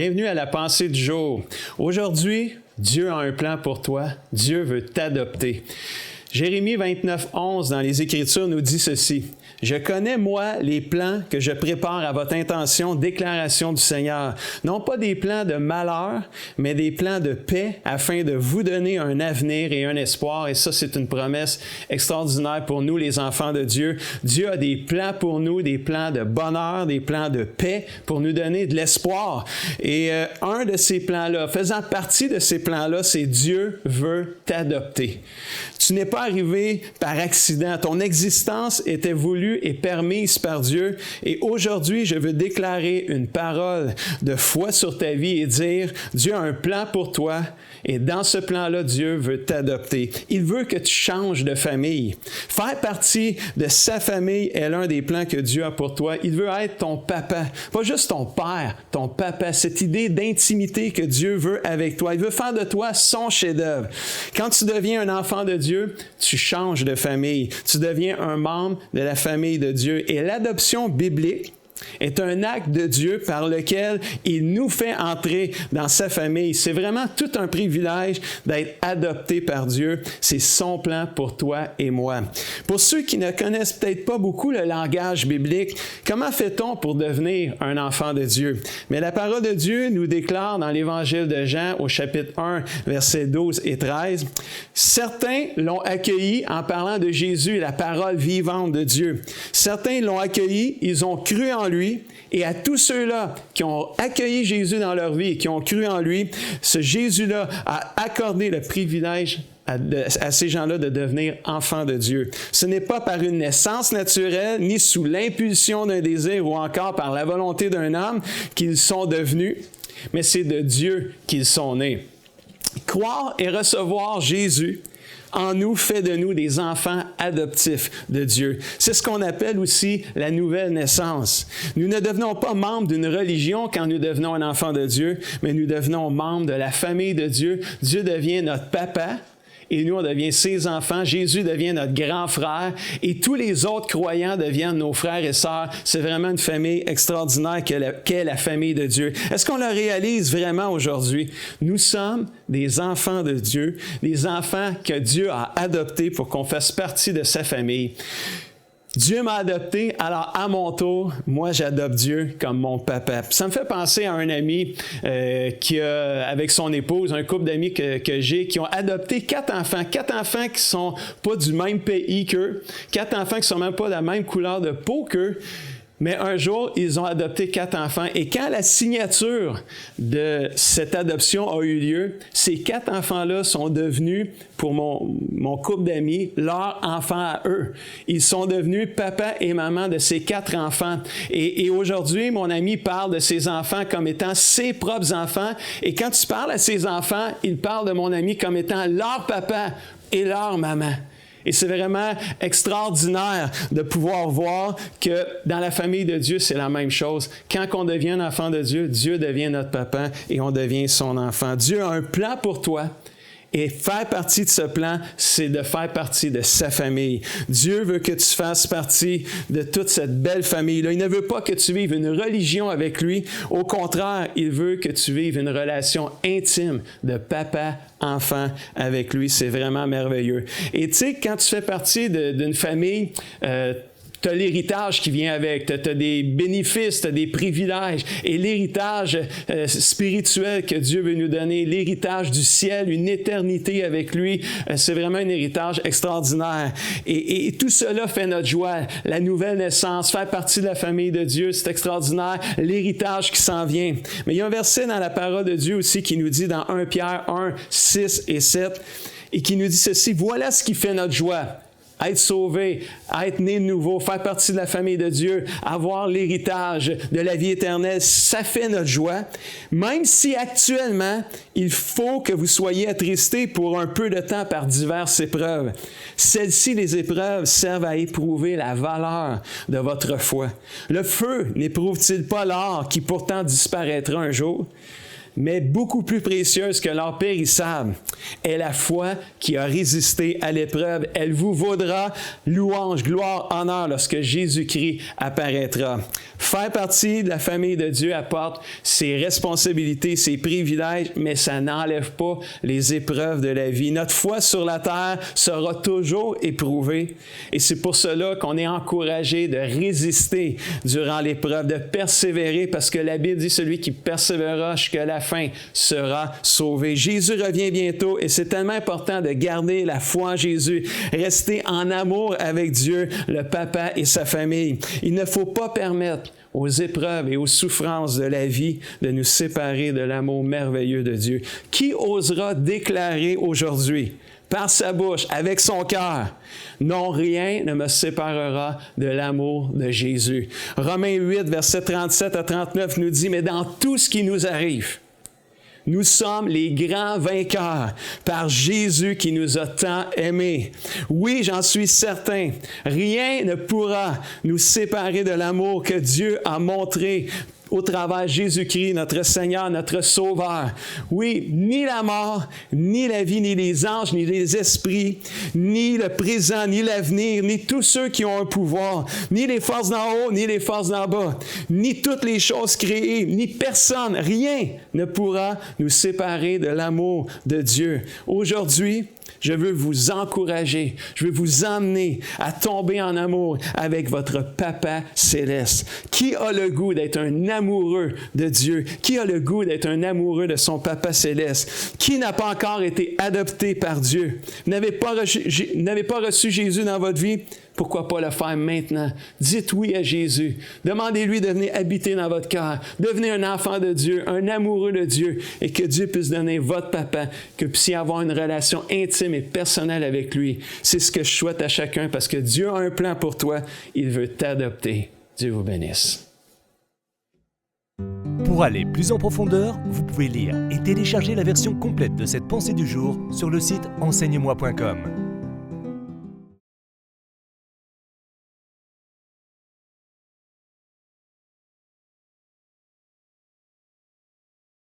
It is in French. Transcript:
Bienvenue à la pensée du jour. Aujourd'hui, Dieu a un plan pour toi. Dieu veut t'adopter. Jérémie 29:11 dans les Écritures nous dit ceci. « Je connais, moi, les plans que je prépare à votre intention, déclaration du Seigneur. Non pas des plans de malheur, mais des plans de paix afin de vous donner un avenir et un espoir. » Et ça, c'est une promesse extraordinaire pour nous, les enfants de Dieu. Dieu a des plans pour nous, des plans de bonheur, des plans de paix pour nous donner de l'espoir. Et un de ces plans-là, faisant partie de ces plans-là, c'est Dieu veut t'adopter. Tu n'es pas arrivé par accident. Ton existence était voulue et permise par Dieu. Et aujourd'hui, je veux déclarer une parole de foi sur ta vie et dire, Dieu a un plan pour toi. Et dans ce plan-là, Dieu veut t'adopter. Il veut que tu changes de famille. Faire partie de sa famille est l'un des plans que Dieu a pour toi. Il veut être ton papa. Pas juste ton père, ton papa. Cette idée d'intimité que Dieu veut avec toi. Il veut faire de toi son chef-d'œuvre. Quand tu deviens un enfant de Dieu, tu changes de famille. Tu deviens un membre de la famille de Dieu. Et l'adoption biblique est un acte de Dieu par lequel il nous fait entrer dans sa famille. C'est vraiment tout un privilège d'être adopté par Dieu. C'est son plan pour toi et moi. Pour ceux qui ne connaissent peut-être pas beaucoup le langage biblique, comment fait-on pour devenir un enfant de Dieu? Mais la parole de Dieu nous déclare dans l'Évangile de Jean au chapitre 1, versets 12 et 13, « Certains l'ont accueilli en parlant de Jésus, la parole vivante de Dieu. Certains l'ont accueilli, ils ont cru en lui, et à tous ceux-là qui ont accueilli Jésus dans leur vie et qui ont cru en lui, ce Jésus-là a accordé le privilège à ces gens-là de devenir enfants de Dieu. Ce n'est pas par une naissance naturelle, ni sous l'impulsion d'un désir ou encore par la volonté d'un homme qu'ils sont devenus, mais c'est de Dieu qu'ils sont nés. Croire et recevoir Jésus en nous fait de nous des enfants adoptifs de Dieu. C'est ce qu'on appelle aussi la nouvelle naissance. Nous ne devenons pas membres d'une religion quand nous devenons un enfant de Dieu, mais nous devenons membres de la famille de Dieu. Dieu devient notre papa. Et nous, on devient ses enfants. Jésus devient notre grand frère. Et tous les autres croyants deviennent nos frères et sœurs. C'est vraiment une famille extraordinaire qu'est la famille de Dieu. Est-ce qu'on le réalise vraiment aujourd'hui? Nous sommes des enfants de Dieu, des enfants que Dieu a adoptés pour qu'on fasse partie de sa famille. Dieu m'a adopté, alors à mon tour, moi j'adopte Dieu comme mon papa. Ça me fait penser à un ami qui a, avec son épouse, un couple d'amis que j'ai, qui ont adopté 4 enfants qui sont pas du même pays qu'eux, 4 enfants qui sont même pas de la même couleur de peau qu'eux. Mais un jour, ils ont adopté 4 enfants. Et quand la signature de cette adoption a eu lieu, ces 4 enfants-là sont devenus, pour mon couple d'amis, leurs enfants à eux. Ils sont devenus papa et maman de ces 4 enfants. Et aujourd'hui, mon ami parle de ses enfants comme étant ses propres enfants. Et quand tu parles à ses enfants, il parle de mon ami comme étant leur papa et leur maman. Et c'est vraiment extraordinaire de pouvoir voir que dans la famille de Dieu, c'est la même chose. Quand on devient un enfant de Dieu, Dieu devient notre papa et on devient son enfant. Dieu a un plan pour toi. Et faire partie de ce plan, c'est de faire partie de sa famille. Dieu veut que tu fasses partie de toute cette belle famille-là. Il ne veut pas que tu vives une religion avec lui. Au contraire, il veut que tu vives une relation intime de papa-enfant avec lui. C'est vraiment merveilleux. Et tu sais, quand tu fais partie d'une famille, tu as l'héritage qui vient avec, tu as des bénéfices, tu as des privilèges. Et l'héritage spirituel que Dieu veut nous donner, l'héritage du ciel, une éternité avec lui, c'est vraiment un héritage extraordinaire. Et tout cela fait notre joie. La nouvelle naissance, faire partie de la famille de Dieu, c'est extraordinaire. L'héritage qui s'en vient. Mais il y a un verset dans la parole de Dieu aussi qui nous dit dans 1 Pierre 1, 6 et 7, et qui nous dit ceci, « Voilà ce qui fait notre joie. » Être sauvé, être né de nouveau, faire partie de la famille de Dieu, avoir l'héritage de la vie éternelle, ça fait notre joie. Même si actuellement, il faut que vous soyez attristés pour un peu de temps par diverses épreuves. Celles-ci, les épreuves, servent à éprouver la valeur de votre foi. Le feu n'éprouve-t-il pas l'or qui pourtant disparaîtra un jour? mais beaucoup plus précieuse que l'or périssable est la foi qui a résisté à l'épreuve. Elle vous vaudra louange, gloire, honneur lorsque Jésus-Christ apparaîtra. Faire partie de la famille de Dieu apporte ses responsabilités, ses privilèges, mais ça n'enlève pas les épreuves de la vie. Notre foi sur la terre sera toujours éprouvée et c'est pour cela qu'on est encouragé de résister durant l'épreuve, de persévérer parce que la Bible dit celui qui persévérera jusqu'à la fin sera sauvé. Jésus revient bientôt et c'est tellement important de garder la foi en Jésus, rester en amour avec Dieu, le Papa et sa famille. Il ne faut pas permettre aux épreuves et aux souffrances de la vie de nous séparer de l'amour merveilleux de Dieu. Qui osera déclarer aujourd'hui, par sa bouche, avec son cœur, « Non, rien ne me séparera de l'amour de Jésus. » Romains 8, versets 37 à 39 nous dit, « Mais dans tout ce qui nous arrive, nous sommes les grands vainqueurs par Jésus qui nous a tant aimés. Oui, j'en suis certain, rien ne pourra nous séparer de l'amour que Dieu a montré au travers de Jésus-Christ, notre Seigneur, notre Sauveur. Oui, ni la mort, ni la vie, ni les anges, ni les esprits, ni le présent, ni l'avenir, ni tous ceux qui ont un pouvoir, ni les forces d'en haut, ni les forces d'en bas, ni toutes les choses créées, ni personne, rien ne pourra nous séparer de l'amour de Dieu. Aujourd'hui, je veux vous encourager, je veux vous emmener à tomber en amour avec votre Papa céleste. Qui a le goût d'être un amoureux de Dieu? Qui a le goût d'être un amoureux de son Papa céleste? Qui n'a pas encore été adopté par Dieu? Vous n'avez pas reçu Jésus dans votre vie? Pourquoi pas le faire maintenant? Dites oui à Jésus. Demandez-lui de venir habiter dans votre cœur. Devenez un enfant de Dieu, un amoureux de Dieu, et que Dieu puisse donner votre papa, que vous puissiez avoir une relation intime et personnelle avec lui. C'est ce que je souhaite à chacun parce que Dieu a un plan pour toi. Il veut t'adopter. Dieu vous bénisse. Pour aller plus en profondeur, vous pouvez lire et télécharger la version complète de cette pensée du jour sur le site enseigne-moi.com.